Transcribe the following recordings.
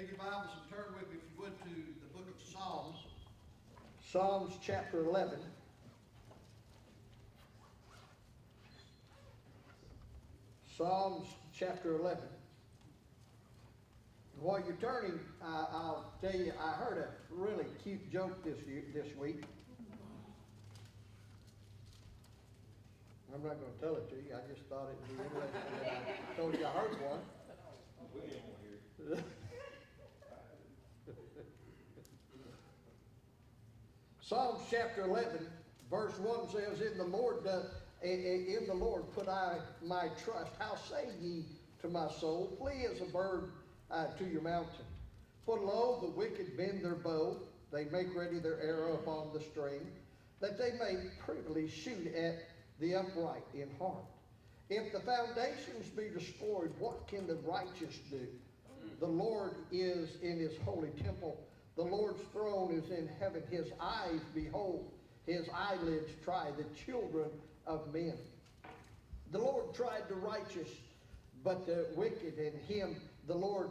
Take your Bibles and turn with me, if you would, to the book of Psalms. Psalms chapter 11. Psalms chapter 11. While you're turning, I'll tell you, I heard a really cute joke this week. I'm not going to tell it to you. I just thought it would be interesting. I told you I heard one. We didn't want to hear it. Psalms chapter 11, verse 1 says, In the Lord put I my trust. How say ye to my soul, flee as a bird to your mountain. For lo, the wicked bend their bow, they make ready their arrow upon the string, that they may privily shoot at the upright in heart. If the foundations be destroyed, what can the righteous do? The Lord is in his holy temple. The Lord's throne is in heaven. His eyes behold, his eyelids try the children of men. The Lord tried the righteous, but the wicked, and him the Lord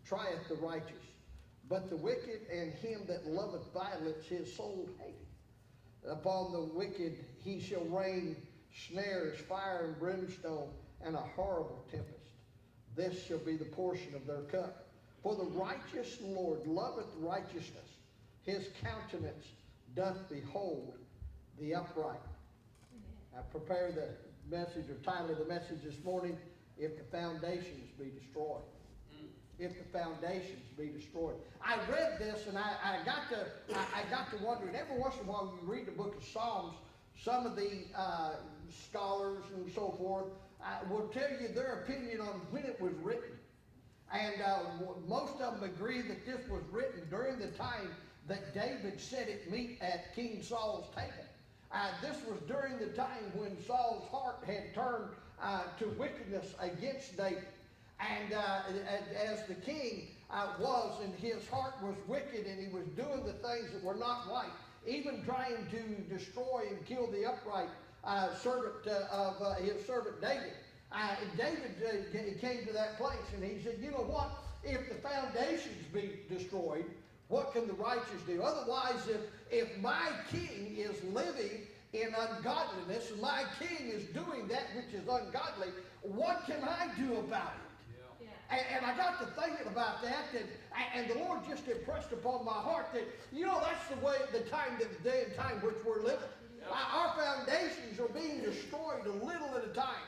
trieth the righteous. But the wicked and him that loveth violence his soul hateth. Upon the wicked he shall rain snares, fire and brimstone, and a horrible tempest. This shall be the portion of their cup. For the righteous Lord loveth righteousness. His countenance doth behold the upright. I prepare the message, or title of the message this morning, If the Foundations Be Destroyed. If the foundations be destroyed. I read this and I got to wondering, every once in a while you read the book of Psalms, some of the scholars and so forth will tell you their opinion on when it was written. And most of them agree that this was written during the time that David sat at meat at King Saul's table. This was during the time when Saul's heart had turned to wickedness against David. And as the king was, and his heart was wicked, and he was doing the things that were not right, even trying to destroy and kill the upright servant of his servant David. David came to that place, and he said, you know what? If the foundations be destroyed, what can the righteous do? Otherwise, if my king is living in ungodliness, and my king is doing that which is ungodly, what can I do about it? And I got to thinking about that, and the Lord just impressed upon my heart that, you know, that's the way, the day and time which we're living. Our foundations are being destroyed a little at a time.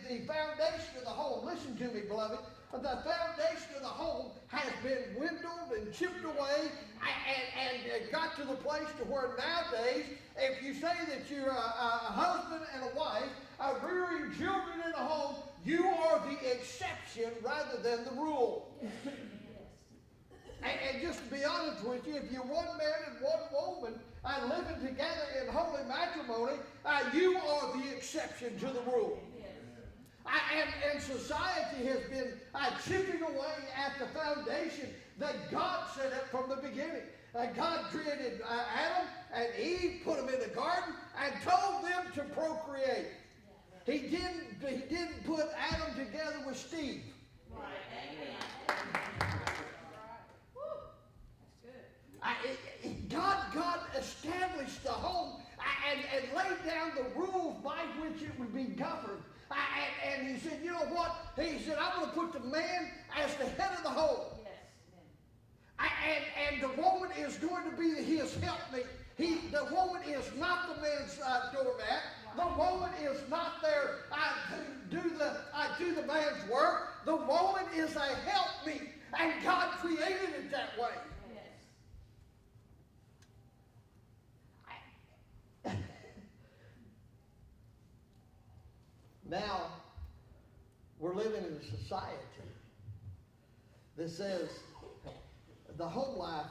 The foundation of the home, listen to me, beloved, the foundation of the home has been dwindled and chipped away and got to the place to where nowadays, if you say that you're a husband and a wife, rearing children in a home, you are the exception rather than the rule. And just to be honest with you, if you're one man and one woman living together in holy matrimony, you are the exception to the rule. And society has been chipping away at the foundation that God set up from the beginning. God created Adam and Eve, put them in the garden, and told them to procreate. He didn't put Adam together with Steve. Right. Amen. God established the home and laid down the rules by which it would be governed. And he said, you know what? He said, I'm going to put the man as the head of the home. Yes. And the woman is going to be his helpmate. The woman is not the man's doormat. The woman is not there to do the man's work. The woman is a helpmeet. And God created it that way. Now, we're living in a society that says the home life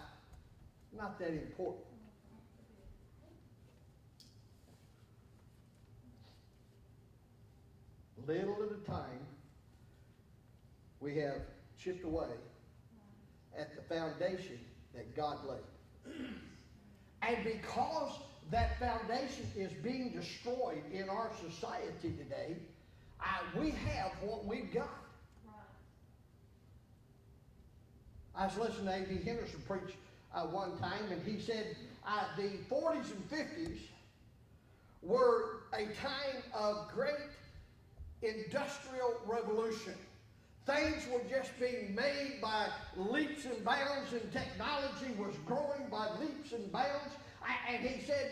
not that important. Little at a time, we have chipped away at the foundation that God laid. And because that foundation is being destroyed in our society today, we have what we've got. I was listening to A.B. Henderson preach one time, and he said the 40s and 50s were a time of great industrial revolution. Things were just being made by leaps and bounds, and technology was growing by leaps and bounds. And he said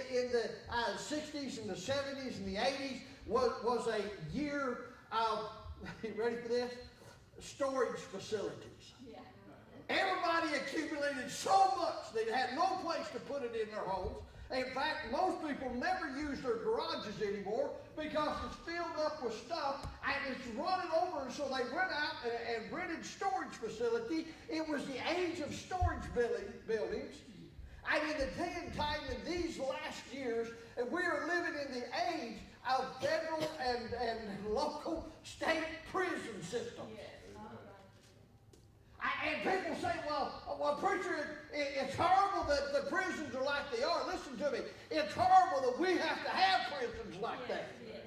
in the 60s and the 70s and the 80s was a year of, you ready for this? Storage facilities. Yeah. Everybody accumulated so much they had no place to put it in their homes. In fact, most people never use their garages anymore because it's filled up with stuff and it's running over, and so they went out and rented storage facility. It was the age of storage buildings. And in the day and time in these last years, and we are living in the age of federal and local state prison systems. Yes. And people say, well, preacher, it's horrible that the prisons are like they are. Listen to me. It's horrible that we have to have prisons like that. Yes.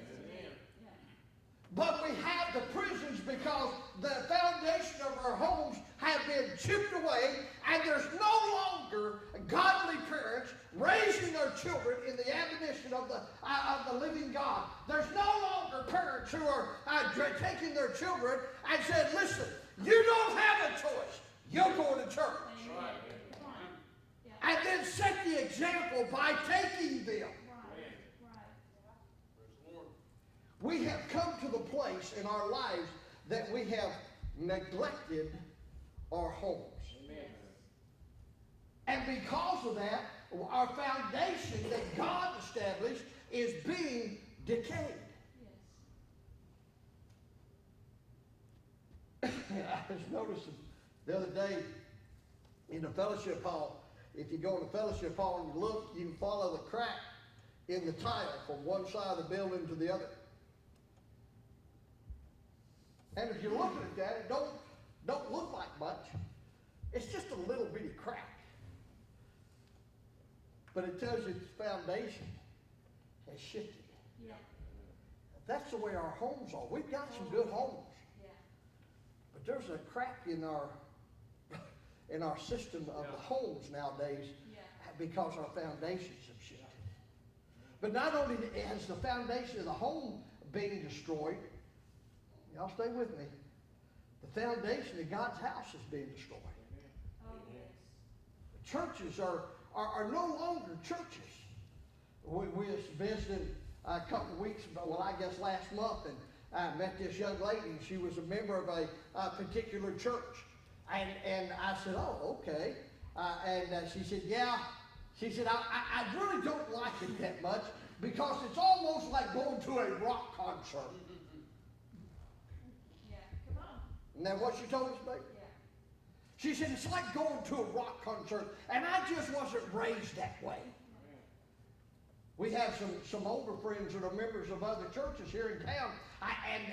But we have the prisons because the foundation of our homes have been chipped away, and there's no longer godly parents raising their children in the admonition of the living God. There's no longer parents who are taking their children and said, listen, you don't have a choice. You're going to church. Right. And then set the example by taking them. We have come to the place in our lives that we have neglected our homes. Amen. And because of that, our foundation that God established is being decayed. Yes. I was noticing the other day in the fellowship hall, if you go in the fellowship hall and you look, you can follow the crack in the tile from one side of the building to the other. And if you're looking at that, it don't look like much. It's just a little bitty crack. But it tells you its foundation has shifted. Yeah. That's the way our homes are. We've got some good homes. Yeah. But there's a crack in our system of the homes nowadays because our foundations have shifted. But not only has the foundation of the home been destroyed, y'all stay with me, the foundation of God's house is being destroyed. Oh, yes. Churches are no longer churches. We was visiting a couple of weeks ago, well, I guess last month, and I met this young lady, and she was a member of a particular church. And I said, oh, okay. She said, yeah. She said, I really don't like it that much because it's almost like going to a rock concert. Yeah. Come on. Isn't that what she told us, baby? Yeah. She said, it's like going to a rock concert, and I just wasn't raised that way. We have some older friends that are members of other churches here in town,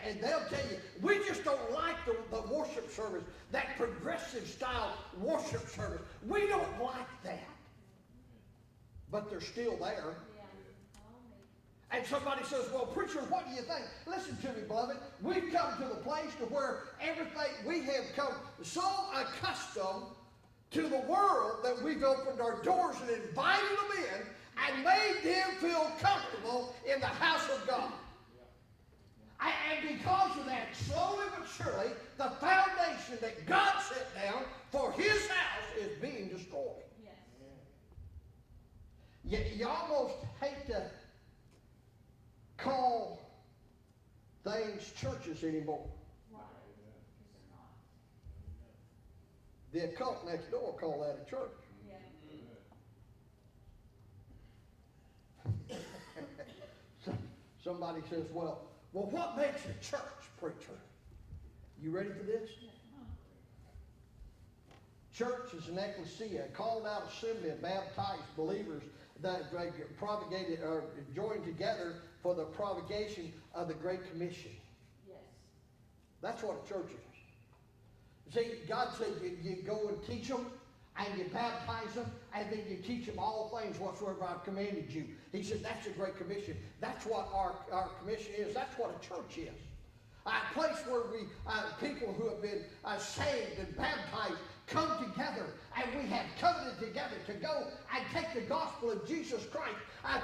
and they'll tell you, we just don't like the worship service, that progressive style worship service. We don't like that. But they're still there. Yeah. Oh, me. And somebody says, well, preacher, what do you think? Listen to me, beloved. We've come to the place to where we have come so accustomed to the world that we've opened our doors and invited them in and made them feel comfortable in the house of God. And because of that, slowly but surely, the foundation that God set down for His house is being destroyed. Yes. You almost hate to call things churches anymore. Right. Because they're not. The occult next door call that a church. Yeah. Somebody says, well, what makes a church, preacher? You ready for this? Church is an ecclesia, a called out assembly of baptized believers that propagated or joined together for the propagation of the Great Commission. Yes. That's what a church is. See, God said you go and teach them, and you baptize them, and then you teach them all things whatsoever I've commanded you. He said that's a great commission. That's what our commission is. That's what a church is. A place where we, people who have been saved and baptized come together, and we have covenanted together to go and take the gospel of Jesus Christ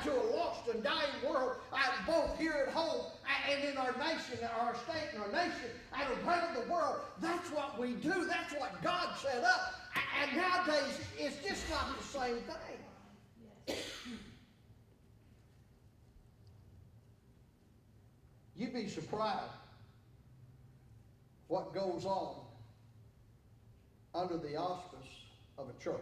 to a lost and dying world, both here at home and in our nation, our state and our nation, and around the world. That's what we do. That's what God set up. And nowadays, it's just not the same thing. Yes. You'd be surprised what goes on under the auspice of a church.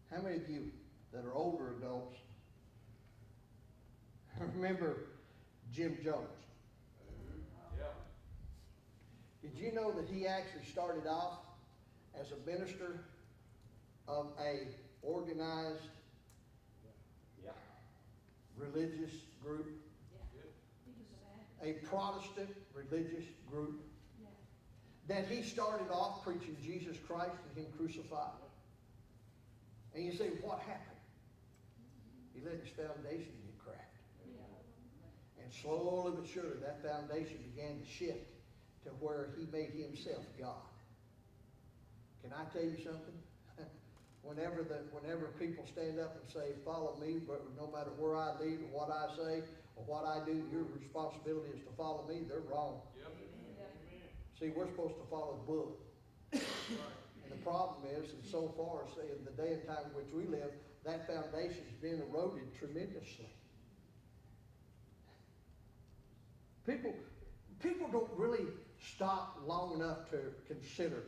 How many of you that are older adults remember Jim Jones? Yeah. Did you know that he actually started off as a minister of a organized Yeah. religious group, He was a bad. a Protestant religious group, Yeah. that he started off preaching Jesus Christ and him crucified? And you say, what happened? He let his foundation get cracked. Yeah. And slowly but surely that foundation began to shift to where he made himself God. Can I tell you something? Whenever people stand up and say, follow me, but no matter where I lead or what I say or what I do, your responsibility is to follow me, they're wrong. Yep. See, we're supposed to follow the book. And the problem is, and so far, say, in the day and time in which we live, that foundation's been eroded tremendously. People don't really stop long enough to consider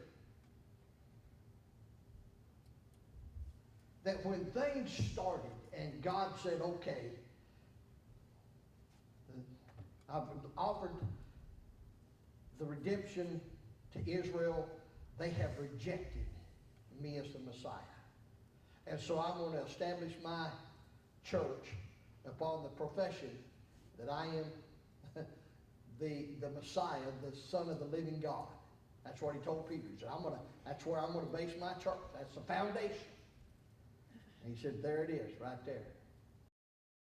that when things started and God said, okay, I've offered the redemption to Israel, they have rejected me as the Messiah. And so I'm going to establish my church upon the profession that I am the Messiah, the Son of the living God. That's what he told Peter. He said, that's where I'm going to base my church. That's the foundation. And he said, there it is, right there.